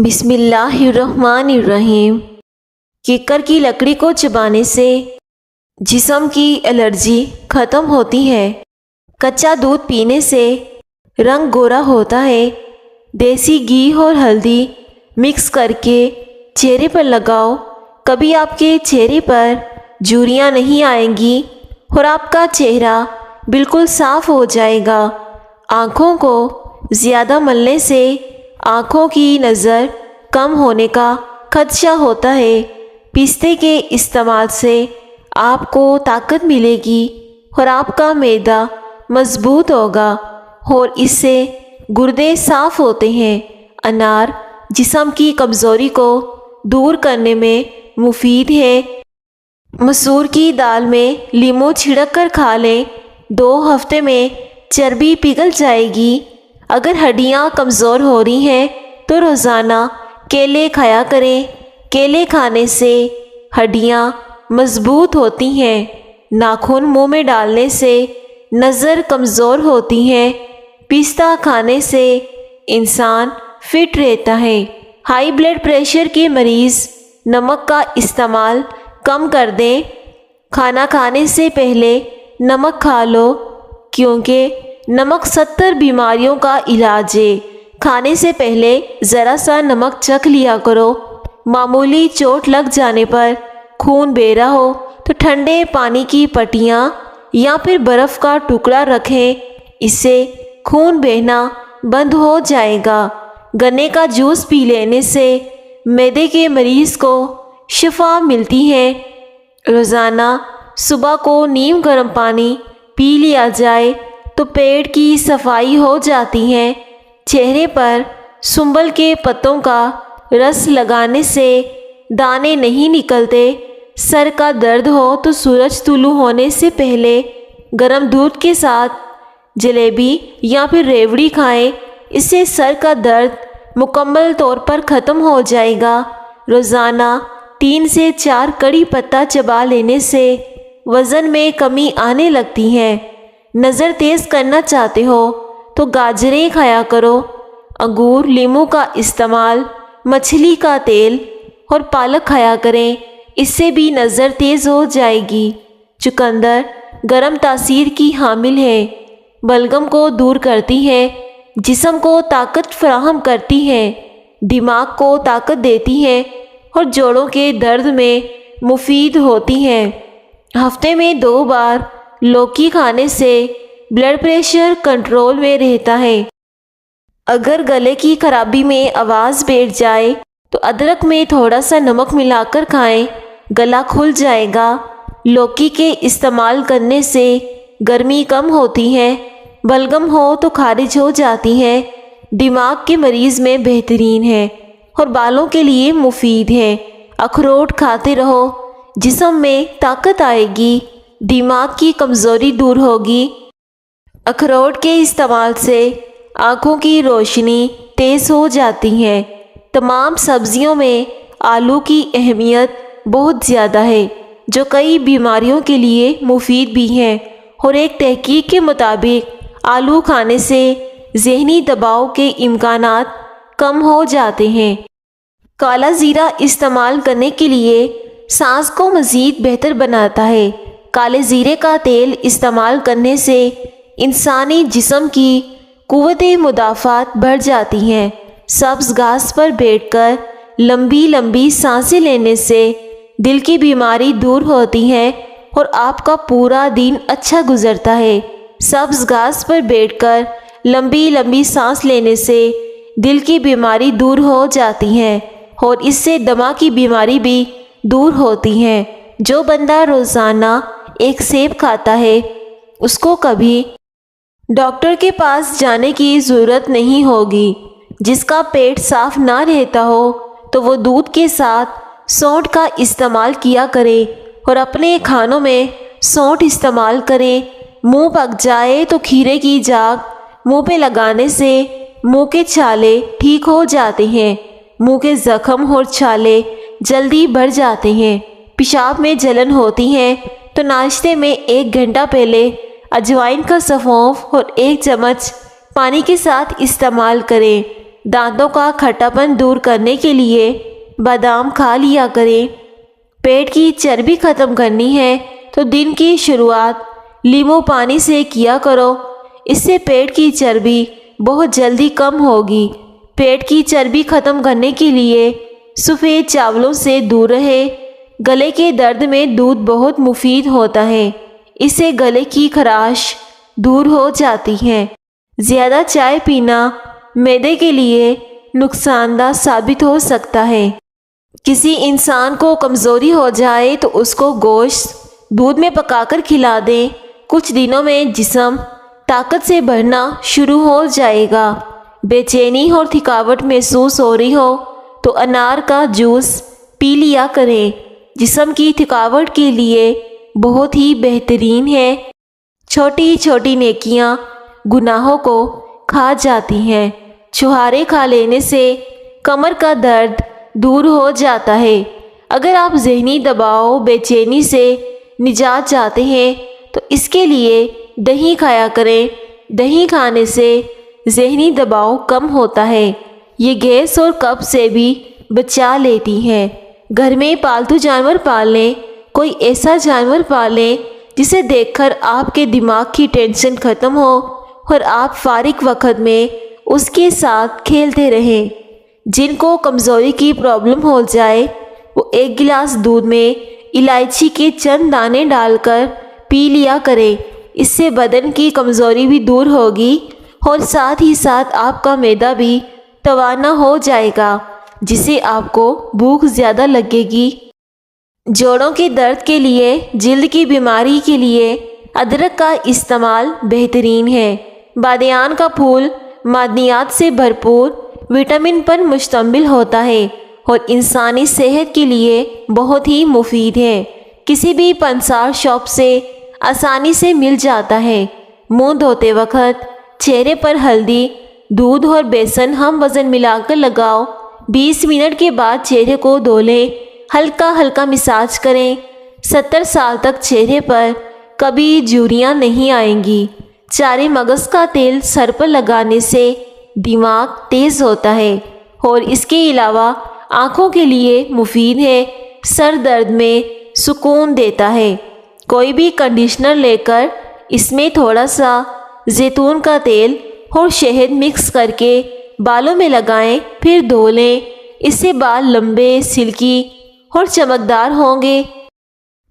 بسم اللہ الرحمن الرحیم۔ کیکر کی لکڑی کو چبانے سے جسم کی الرجی ختم ہوتی ہے۔ کچا دودھ پینے سے رنگ گورا ہوتا ہے۔ دیسی گھی اور ہلدی مکس کر کے چہرے پر لگاؤ، کبھی آپ کے چہرے پر جھریاں نہیں آئیں گی اور آپ کا چہرہ بالکل صاف ہو جائے گا۔ آنکھوں کو زیادہ ملنے سے آنکھوں کی نظر کم ہونے کا خدشہ ہوتا ہے۔ پستے کے استعمال سے آپ کو طاقت ملے گی اور آپ کا معدہ مضبوط ہوگا اور اس سے گردے صاف ہوتے ہیں۔ انار جسم کی کمزوری کو دور کرنے میں مفید ہے۔ مسور کی دال میں لیموں چھڑک کر کھا لیں، 2 ہفتے میں چربی پگھل جائے گی۔ اگر ہڈیاں کمزور ہو رہی ہیں تو روزانہ کیلے کھایا کریں۔ کیلے کھانے سے ہڈیاں مضبوط ہوتی ہیں۔ ناخن منہ میں ڈالنے سے نظر کمزور ہوتی ہے۔ پستہ کھانے سے انسان فٹ رہتا ہے۔ ہائی بلڈ پریشر کے مریض نمک کا استعمال کم کر دیں۔ کھانا کھانے سے پہلے نمک کھا لو، کیونکہ نمک 70 بیماریوں کا علاج ہے۔ کھانے سے پہلے ذرا سا نمک چکھ لیا کرو۔ معمولی چوٹ لگ جانے پر خون بہہ رہا ہو تو ٹھنڈے پانی کی پٹیاں یا پھر برف کا ٹکڑا رکھیں، اس سے خون بہنا بند ہو جائے گا۔ گنے کا جوس پی لینے سے معدے کے مریض کو شفا ملتی ہے۔ روزانہ صبح کو نیم گرم پانی پی لیا جائے تو پیٹ کی صفائی ہو جاتی ہے۔ چہرے پر سنبل کے پتوں کا رس لگانے سے دانے نہیں نکلتے۔ سر کا درد ہو تو سورج طلوع ہونے سے پہلے گرم دودھ کے ساتھ جلیبی یا پھر ریوڑی کھائیں، اس سے سر کا درد مکمل طور پر ختم ہو جائے گا۔ روزانہ 3 سے 4 کڑی پتہ چبا لینے سے وزن میں کمی آنے لگتی ہے۔ نظر تیز کرنا چاہتے ہو تو گاجریں کھایا کرو۔ انگور، لیموں کا استعمال، مچھلی کا تیل اور پالک کھایا کریں، اس سے بھی نظر تیز ہو جائے گی۔ چقندر گرم تاثیر کی حامل ہے، بلغم کو دور کرتی ہے، جسم کو طاقت فراہم کرتی ہے، دماغ کو طاقت دیتی ہے اور جوڑوں کے درد میں مفید ہوتی ہے۔ ہفتے میں 2 بار لوکی کھانے سے بلڈ پریشر کنٹرول میں رہتا ہے۔ اگر گلے کی خرابی میں آواز بیٹھ جائے تو ادرک میں تھوڑا سا نمک ملا کر کھائیں، گلا کھل جائے گا۔ لوکی کے استعمال کرنے سے گرمی کم ہوتی ہے، بلغم ہو تو خارج ہو جاتی ہے، دماغ کے مریض میں بہترین ہے اور بالوں کے لیے مفید ہے۔ اخروٹ کھاتے رہو، جسم میں طاقت آئے گی، دماغ کی کمزوری دور ہوگی۔ اخروٹ کے استعمال سے آنکھوں کی روشنی تیز ہو جاتی ہے۔ تمام سبزیوں میں آلو کی اہمیت بہت زیادہ ہے، جو کئی بیماریوں کے لیے مفید بھی ہے، اور ایک تحقیق کے مطابق آلو کھانے سے ذہنی دباؤ کے امکانات کم ہو جاتے ہیں۔ کالا زیرہ استعمال کرنے کے لیے سانس کو مزید بہتر بناتا ہے۔ کالے زیرے کا تیل استعمال کرنے سے انسانی جسم کی قوت مدافعت بڑھ جاتی ہے۔ سبز گھاس پر بیٹھ کر لمبی لمبی سانسیں لینے سے دل کی بیماری دور ہوتی ہے اور آپ کا پورا دن اچھا گزرتا ہے۔ سبز گھاس پر بیٹھ کر لمبی لمبی سانس لینے سے دل کی بیماری دور ہو جاتی ہے اور اس سے دمہ کی بیماری بھی دور ہوتی ہے۔ جو بندہ روزانہ 1 سیب کھاتا ہے، اس کو کبھی ڈاکٹر کے پاس جانے کی ضرورت نہیں ہوگی۔ جس کا پیٹ صاف نہ رہتا ہو تو وہ دودھ کے ساتھ سونٹھ کا استعمال کیا کرے اور اپنے کھانوں میں سونٹھ استعمال کریں۔ منہ پک جائے تو کھیرے کی جاگ منہ پہ لگانے سے منہ کے چھالے ٹھیک ہو جاتے ہیں۔ منہ کے زخم اور چھالے جلدی بڑھ جاتے ہیں۔ پیشاب میں جلن ہوتی ہے تو ناشتے میں 1 گھنٹہ پہلے اجوائن کا سونف اور 1 چمچ پانی کے ساتھ استعمال کریں۔ دانتوں کا کھٹاپن دور کرنے کے لیے بادام کھا لیا کریں۔ پیٹ کی چربی ختم کرنی ہے تو دن کی شروعات لیمو پانی سے کیا کرو، اس سے پیٹ کی چربی بہت جلدی کم ہوگی۔ پیٹ کی چربی ختم کرنے کے لیے سفید چاولوں سے دور رہے۔ گلے کے درد میں دودھ بہت مفید ہوتا ہے، اس سے گلے کی خراش دور ہو جاتی ہے۔ زیادہ چائے پینا معدے کے لیے نقصان دہ ثابت ہو سکتا ہے۔ کسی انسان کو کمزوری ہو جائے تو اس کو گوشت دودھ میں پکا کر کھلا دیں، کچھ دنوں میں جسم طاقت سے بھرنا شروع ہو جائے گا۔ بے چینی اور تھکاوٹ محسوس ہو رہی ہو تو انار کا جوس پی لیا کریں، جسم کی تھکاوٹ کے لیے بہت ہی بہترین ہے۔ چھوٹی چھوٹی نیکیاں گناہوں کو کھا جاتی ہیں۔ چھہارے کھا لینے سے کمر کا درد دور ہو جاتا ہے۔ اگر آپ ذہنی دباؤ بے چینی سے نجات چاہتے ہیں تو اس کے لیے دہی کھایا کریں۔ دہی کھانے سے ذہنی دباؤ کم ہوتا ہے، یہ گیس اور قبض سے بھی بچا لیتی ہے۔ گھر میں پالتو جانور پالیں، کوئی ایسا جانور پالیں جسے دیکھ کر آپ کے دماغ کی ٹینشن ختم ہو اور آپ فارغ وقت میں اس کے ساتھ کھیلتے رہیں۔ جن کو کمزوری کی پرابلم ہو جائے وہ ایک گلاس دودھ میں الائچی کے چند دانے ڈال کر پی لیا کریں، اس سے بدن کی کمزوری بھی دور ہوگی اور ساتھ ہی ساتھ آپ کا معدہ بھی توانا ہو جائے گا، جس سے آپ کو بھوک زیادہ لگے گی۔ جوڑوں کے درد کے لیے، جلد کی بیماری کے لیے ادرک کا استعمال بہترین ہے۔ بادیان کا پھول معدنیات سے بھرپور وٹامن پر مشتمل ہوتا ہے اور انسانی صحت کے لیے بہت ہی مفید ہے۔ کسی بھی پنسار شاپ سے آسانی سے مل جاتا ہے۔ منہ دھوتے وقت چہرے پر ہلدی، دودھ اور بیسن ہم وزن ملا کر لگاؤ، 20 منٹ کے بعد چہرے کو دھو لیں، ہلکا ہلکا مساج کریں۔ 70 سال تک چہرے پر کبھی جھریاں نہیں آئیں گی۔ چارے مغز کا تیل سر پر لگانے سے دماغ تیز ہوتا ہے اور اس کے علاوہ آنکھوں کے لیے مفید ہے، سر درد میں سکون دیتا ہے۔ کوئی بھی کنڈیشنر لے کر اس میں تھوڑا سا زیتون کا تیل اور شہد مکس کر کے بالوں میں لگائیں، پھر دھو لیں، اس سے بال لمبے، سلکی اور چمکدار ہوں گے۔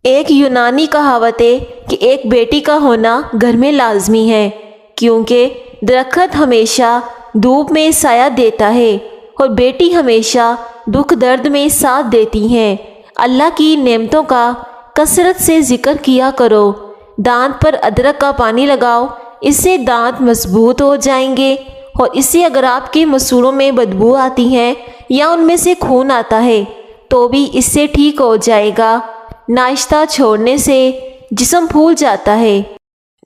ایک یونانی کہاوت ہے کہ ایک بیٹی کا ہونا گھر میں لازمی ہے، کیونکہ درخت ہمیشہ دھوپ میں سایہ دیتا ہے اور بیٹی ہمیشہ دکھ درد میں ساتھ دیتی ہیں۔ اللہ کی نعمتوں کا کثرت سے ذکر کیا کرو۔ دانت پر ادرک کا پانی لگاؤ، اس سے دانت مضبوط ہو جائیں گے، اور اس سے اگر آپ کے مسوڑوں میں بدبو آتی ہے یا ان میں سے خون آتا ہے تو بھی اس سے ٹھیک ہو جائے گا۔ ناشتہ چھوڑنے سے جسم پھول جاتا ہے۔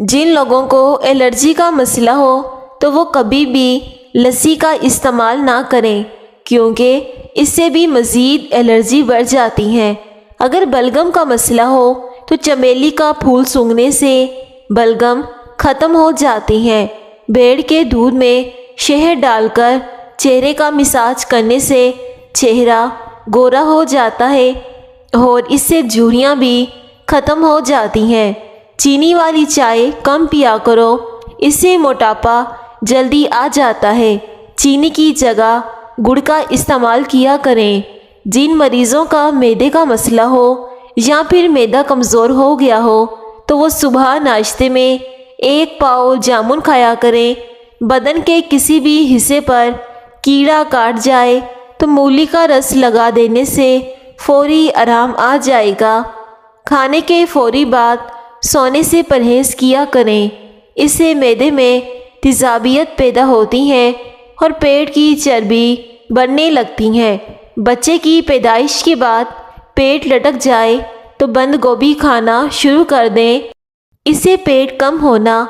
جن لوگوں کو الرجی کا مسئلہ ہو تو وہ کبھی بھی لسی کا استعمال نہ کریں، کیونکہ اس سے بھی مزید الرجی بڑھ جاتی ہے۔ اگر بلغم کا مسئلہ ہو تو چمیلی کا پھول سونگھنے سے بلغم ختم ہو جاتی ہیں۔ بھیڑ کے دودھ میں شہد ڈال کر چہرے کا مساج کرنے سے چہرہ گورا ہو جاتا ہے اور اس سے جھریاں بھی ختم ہو جاتی ہیں۔ چینی والی چائے کم پیا کرو، اس سے موٹاپا جلدی آ جاتا ہے۔ چینی کی جگہ گڑ کا استعمال کیا کریں۔ جن مریضوں کا معدے کا مسئلہ ہو یا پھر معدہ کمزور ہو گیا ہو تو وہ صبح ناشتے میں 1 پاؤ جامن کھایا کریں۔ بدن کے کسی بھی حصے پر کیڑا کاٹ جائے تو مولی کا رس لگا دینے سے فوری آرام آ جائے گا۔ کھانے کے فوری بعد سونے سے پرہیز کیا کریں، اس سے معدے میں تیزابیت پیدا ہوتی ہے اور پیٹ کی چربی بڑھنے لگتی ہے۔ بچے کی پیدائش کے بعد پیٹ لٹک جائے تو بند گوبھی کھانا شروع کر دیں، اس سے پیٹ کم ہونا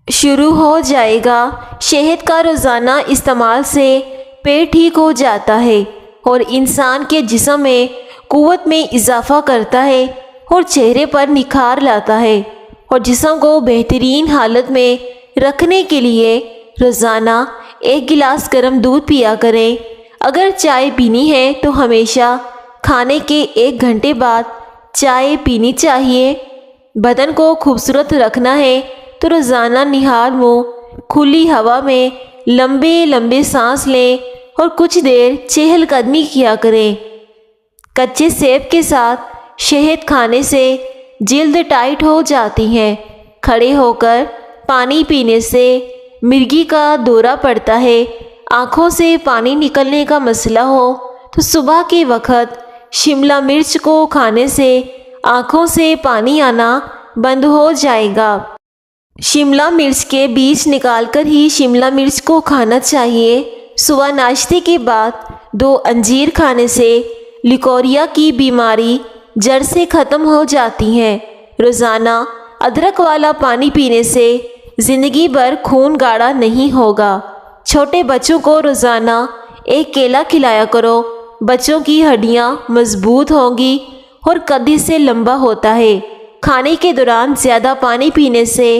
شروع ہو جائے گا۔ شہد کا روزانہ استعمال سے پیٹ ٹھیک ہو جاتا ہے اور انسان کے جسم میں قوت میں اضافہ کرتا ہے اور چہرے پر نکھار لاتا ہے، اور جسم کو بہترین حالت میں رکھنے کے لیے روزانہ 1 گلاس گرم دودھ پیا کریں۔ اگر چائے پینی ہے تو ہمیشہ کھانے کے 1 گھنٹے بعد چائے پینی چاہیے۔ بدن کو خوبصورت رکھنا ہے تو روزانہ نہار منہ کھلی ہوا میں لمبے لمبے سانس لیں اور کچھ دیر چہل قدمی کیا کریں۔ کچے سیب کے ساتھ شہد کھانے سے جلد ٹائٹ ہو جاتی ہے۔ کھڑے ہو کر پانی پینے سے مرگی کا دورہ پڑتا ہے۔ آنکھوں سے پانی نکلنے کا مسئلہ ہو تو صبح کے وقت شملہ مرچ کو کھانے سے آنکھوں سے پانی آنا بند ہو جائے گا۔ شملہ مرچ کے بیج نکال کر ہی شملہ مرچ کو کھانا چاہیے۔ صبح ناشتے کے بعد 2 انجیر کھانے سے لیکوریا کی بیماری جڑ سے ختم ہو جاتی ہے۔ روزانہ ادرک والا پانی پینے سے زندگی بھر خون گاڑھا نہیں ہوگا۔ چھوٹے بچوں کو روزانہ 1 کیلا کھلایا کرو۔ بچوں کی ہڈیاں مضبوط ہوں گی اور قد سے لمبا ہوتا ہے۔ کھانے کے دوران زیادہ پانی پینے سے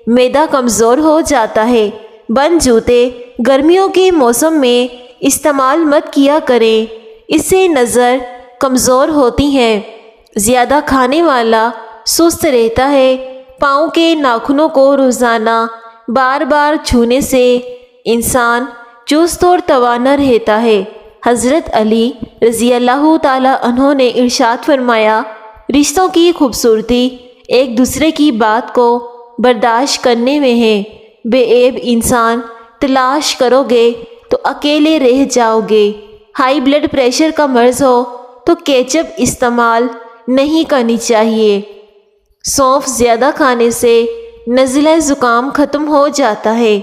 معدہ کمزور ہو جاتا ہے۔ بند جوتے گرمیوں کے موسم میں استعمال مت کیا کریں، اس سے نظر کمزور ہوتی ہے۔ زیادہ کھانے والا سست رہتا ہے۔ پاؤں کے ناخنوں کو روزانہ بار بار چھونے سے انسان چست اور توانا رہتا ہے۔ حضرت علی رضی اللہ تعالی عنہ نے ارشاد فرمایا، رشتوں کی خوبصورتی ایک دوسرے کی بات کو برداشت کرنے میں ہے۔ بے عیب انسان تلاش کرو گے تو اکیلے رہ جاؤ گے۔ ہائی بلڈ پریشر کا مرض ہو تو کیچپ استعمال نہیں کرنی چاہیے۔ سونف زیادہ کھانے سے نزلہ زکام ختم ہو جاتا ہے۔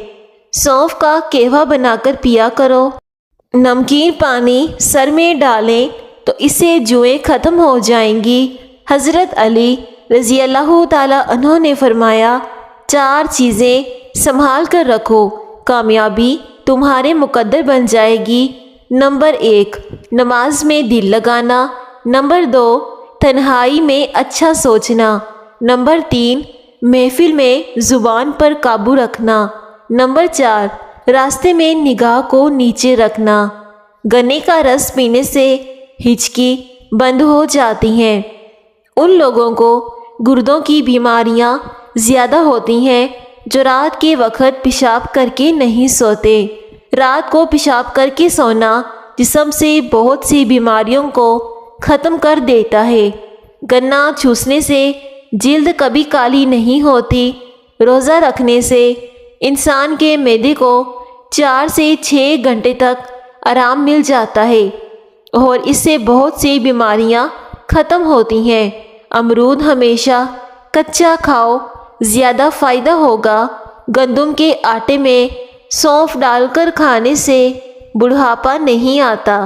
سونف کا قہوہ بنا کر پیا کرو۔ نمکین پانی سر میں ڈالیں تو اس سے جوئیں ختم ہو جائیں گی۔ حضرت علی رضی اللہ تعالی عنہ نے فرمایا، 4 چیزیں سنبھال کر رکھو، کامیابی تمہارے مقدر بن جائے گی۔ نمبر 1، نماز میں دل لگانا۔ نمبر 2، تنہائی میں اچھا سوچنا۔ نمبر 3، محفل میں زبان پر قابو رکھنا۔ نمبر 4، راستے میں نگاہ کو نیچے رکھنا۔ گنے کا رس پینے سے ہچکی بند ہو جاتی ہیں۔ ان لوگوں کو گردوں کی بیماریاں زیادہ ہوتی ہیں جو رات کے وقت پیشاب کر کے نہیں سوتے۔ رات کو پیشاب کر کے سونا جسم سے بہت سی بیماریوں کو ختم کر دیتا ہے۔ گنا چوسنے سے جلد کبھی کالی نہیں ہوتی۔ روزہ رکھنے سے انسان کے معدے کو 4 سے 6 گھنٹے تک آرام مل جاتا ہے اور اس سے بہت سی بیماریاں ختم ہوتی ہیں۔ امرود ہمیشہ کچا کھاؤ، زیادہ فائدہ ہوگا۔ گندم کے آٹے میں سونف ڈال کر کھانے سے بڑھاپا نہیں آتا۔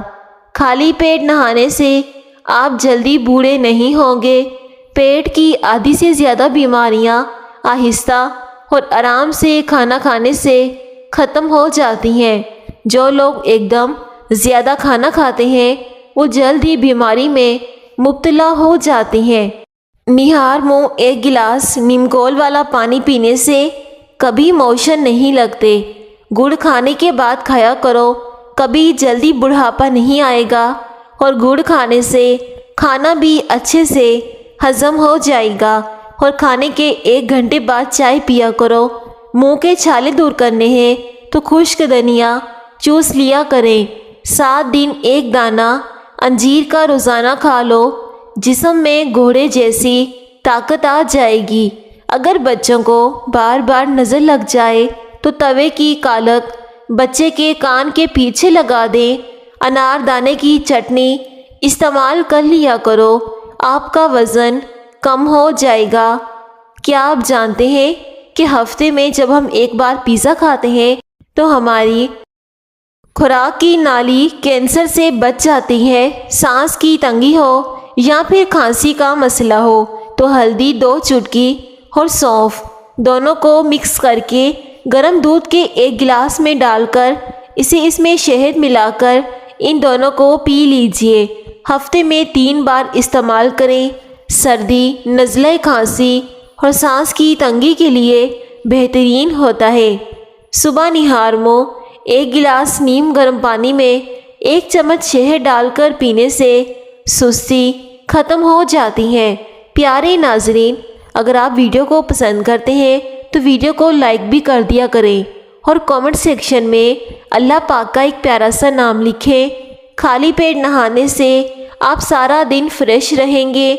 خالی پیٹ نہانے سے آپ جلدی بوڑھے نہیں ہوں گے۔ پیٹ کی آدھی سے زیادہ بیماریاں آہستہ اور آرام سے کھانا کھانے سے ختم ہو جاتی ہیں۔ جو لوگ ایک دم زیادہ کھانا کھاتے ہیں وہ جلد ہی بیماری میں مبتلا ہو جاتے ہیں۔ نہار منہ 1 گلاس نیم گول والا پانی پینے سے کبھی موشن نہیں لگتے۔ گڑ کھانے کے بعد کھایا کرو، کبھی جلدی بڑھاپا نہیں آئے گا اور گڑ کھانے سے کھانا بھی اچھے سے ہضم ہو جائے گا۔ اور کھانے کے 1 گھنٹے بعد چائے پیا کرو۔ منہ کے چھالے دور کرنے ہیں تو خشک دھنیا چوس لیا کریں۔ 7 دن 1 دانہ انجیر کا روزانہ کھا لو، جسم میں گھوڑے جیسی طاقت آ جائے گی۔ اگر بچوں کو بار بار نظر لگ جائے تو توے کی کالک بچے کے کان کے پیچھے لگا دیں۔ انار دانے کی چٹنی استعمال کر لیا کرو، آپ کا وزن کم ہو جائے گا۔ کیا آپ جانتے ہیں کہ ہفتے میں جب ہم 1 بار پیزا کھاتے ہیں تو ہماری خوراک کی نالی کینسر سے بچ جاتی ہے؟ سانس کی تنگی ہو یا پھر کھانسی کا مسئلہ ہو تو ہلدی 2 چٹکی اور سونف دونوں کو مکس کر کے گرم دودھ کے 1 گلاس میں ڈال کر اس میں شہد ملا کر ان دونوں کو پی لیجئے۔ ہفتے میں 3 بار استعمال کریں۔ سردی، نزلہ کھانسی اور سانس کی تنگی کے لیے بہترین ہوتا ہے۔ صبح نہار منہ 1 گلاس نیم گرم پانی میں 1 چمچ شہد ڈال کر پینے سے سستی ختم ہو جاتی ہے۔ پیارے ناظرین، اگر آپ ویڈیو کو پسند کرتے ہیں تو ویڈیو کو لائک بھی کر دیا کریں اور کامنٹ سیکشن میں اللہ پاک کا ایک پیارا سا نام لکھیں۔ خالی پیٹ نہانے سے آپ سارا دن فریش رہیں گے۔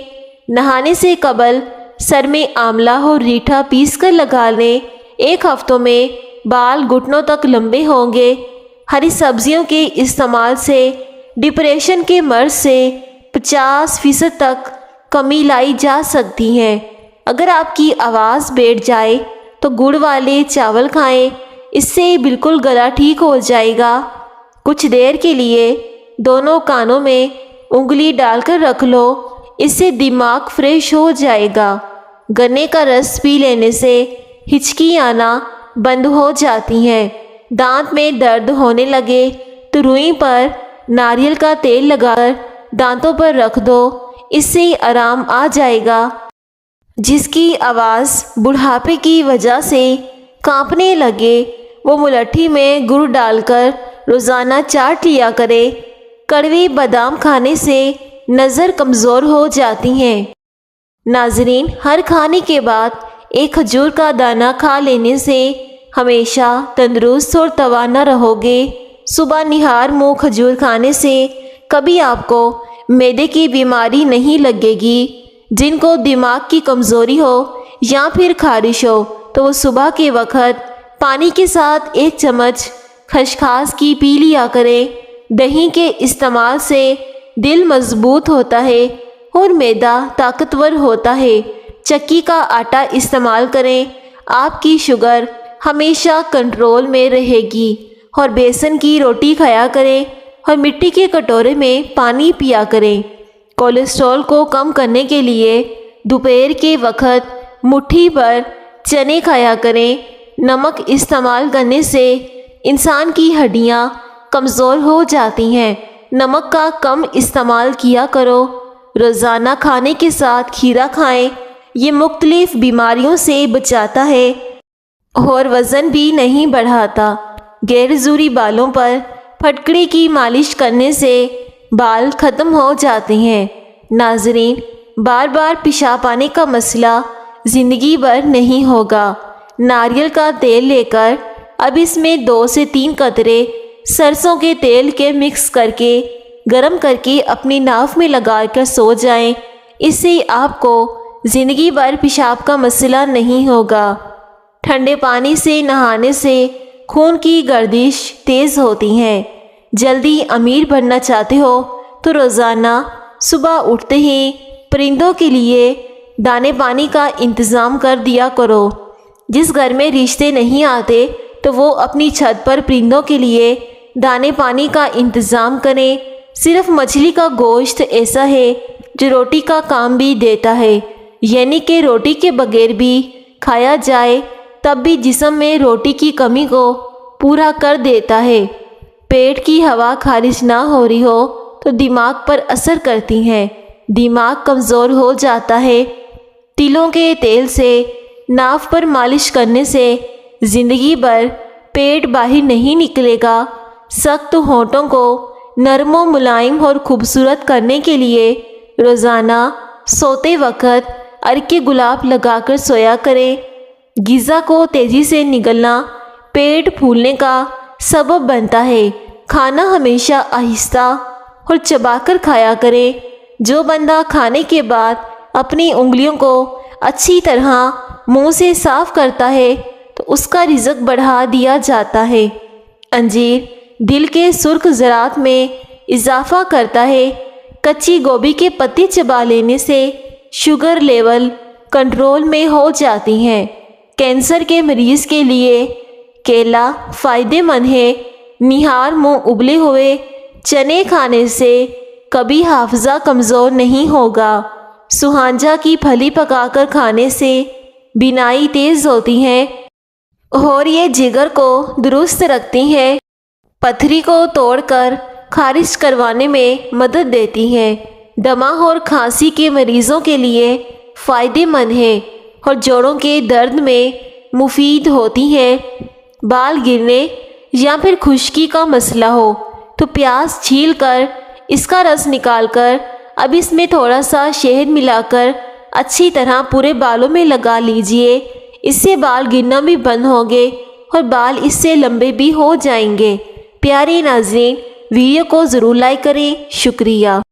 نہانے سے قبل سر میں آملہ اور ریٹھا پیس کر لگا لیں۔ 1 ہفتوں میں بال گھٹنوں تک لمبے ہوں گے۔ ہری سبزیوں کے استعمال سے ڈپریشن کے مرض سے 50% تک کمی لائی جا سکتی ہے۔ اگر آپ کی آواز بیٹھ جائے تو گڑ والے چاول کھائیں، اس سے بالکل گلا ٹھیک ہو جائے گا۔ کچھ دیر کے لیے دونوں کانوں میں انگلی ڈال کر رکھ لو، اس سے دماغ فریش ہو جائے گا۔ گنے کا رس پی لینے سے ہچکی آنا بند ہو جاتی ہے۔ دانت میں درد ہونے لگے تو روئی پر ناریل کا تیل لگا کر دانتوں پر رکھ دو، اس سے آرام آ جائے گا۔ جس کی آواز بڑھاپے کی وجہ سے کانپنے لگے وہ ملٹھی میں گڑ ڈال کر روزانہ چاٹ لیا کرے۔ کڑوے بادام کھانے سے نظر کمزور ہو جاتی ہے۔ ناظرین، ہر کھانے کے بعد 1 کھجور کا دانہ کھا لینے سے ہمیشہ تندرست اور توانا رہو گے۔ صبح نہار منہ کھجور کھانے سے کبھی آپ کو معدے کی بیماری نہیں لگے گی۔ جن کو دماغ کی کمزوری ہو یا پھر خارش ہو تو وہ صبح کے وقت پانی کے ساتھ 1 چمچ خسخاس کی پی لیا کریں۔ دہی کے استعمال سے دل مضبوط ہوتا ہے اور معدہ طاقتور ہوتا ہے۔ چکی کا آٹا استعمال کریں، آپ کی شوگر ہمیشہ کنٹرول میں رہے گی۔ اور بیسن کی روٹی کھایا کریں اور مٹی کے کٹورے میں پانی پیا کریں۔ کولیسٹرول کو کم کرنے کے لیے دوپہر کے وقت مٹھی پر چنے کھایا کریں۔ نمک استعمال کرنے سے انسان کی ہڈیاں کمزور ہو جاتی ہیں، نمک کا کم استعمال کیا کرو۔ روزانہ کھانے کے ساتھ کھیرا کھائیں، یہ مختلف بیماریوں سے بچاتا ہے اور وزن بھی نہیں بڑھاتا۔ غیر ضروری بالوں پر پھٹکڑی کی مالش کرنے سے بال ختم ہو جاتے ہیں۔ ناظرین، بار بار پیشاب آنے کا مسئلہ زندگی بھر نہیں ہوگا۔ ناریل کا تیل لے کر اب اس میں 2 سے 3 قطرے سرسوں کے تیل کے مکس کر کے گرم کر کے اپنی ناف میں لگا کر سو جائیں، اس سے آپ کو زندگی بھر پیشاب کا مسئلہ نہیں ہوگا۔ ٹھنڈے پانی سے نہانے سے خون کی گردش تیز ہوتی ہے۔ جلدی امیر بننا چاہتے ہو تو روزانہ صبح اٹھتے ہی پرندوں کے لیے دانے پانی کا انتظام کر دیا کرو۔ جس گھر میں رشتے نہیں آتے تو وہ اپنی چھت پر پرندوں کے لیے دانے پانی کا انتظام کریں۔ صرف مچھلی کا گوشت ایسا ہے جو روٹی کا کام بھی دیتا ہے، یعنی کہ روٹی کے بغیر بھی کھایا جائے تب بھی جسم میں روٹی کی کمی کو پورا کر دیتا ہے۔ پیٹ کی ہوا خارج نہ ہو رہی ہو تو دماغ پر اثر کرتی ہے، دماغ کمزور ہو جاتا ہے۔ تلوں کے تیل سے ناف پر مالش کرنے سے زندگی بھر پیٹ باہر نہیں نکلے گا۔ سخت ہونٹوں کو نرم و ملائم اور خوبصورت کرنے کے لیے روزانہ سوتے وقت عرق گلاب لگا کر سویا کریں۔ غذا کو تیزی سے نگلنا پیٹ پھولنے کا سبب بنتا ہے۔ کھانا ہمیشہ آہستہ اور چبا کر کھایا کریں۔ جو بندہ کھانے کے بعد اپنی انگلیوں کو اچھی طرح منہ سے صاف کرتا ہے تو اس کا رزق بڑھا دیا جاتا ہے۔ انجیر دل کے سرخ ذرات میں اضافہ کرتا ہے۔ کچی گوبھی کے پتے چبا لینے سے شوگر لیول کنٹرول میں ہو جاتی ہیں۔ کینسر کے مریض کے لیے کیلا فائدہ مند ہے۔ نہار منہ ابلے ہوئے چنے کھانے سے کبھی حافظہ کمزور نہیں ہوگا۔ سوہانجا کی پھلی پکا کر کھانے سے بینائی تیز ہوتی ہے اور یہ جگر کو درست رکھتی ہے۔ پتھری کو توڑ کر خارج کروانے میں مدد دیتی ہے۔ دمہ اور کھانسی کے مریضوں کے لیے فائدہ مند ہے اور جوڑوں کے درد میں مفید ہوتی ہے۔ بال گرنے یا پھر خشکی کا مسئلہ ہو تو پیاز چھیل کر اس کا رس نکال کر اب اس میں تھوڑا سا شہد ملا کر اچھی طرح پورے بالوں میں لگا لیجئے۔ اس سے بال گرنا بھی بند ہوں گے اور بال اس سے لمبے بھی ہو جائیں گے۔ پیارے ناظرین، ویڈیو کو ضرور لائک کریں۔ شکریہ۔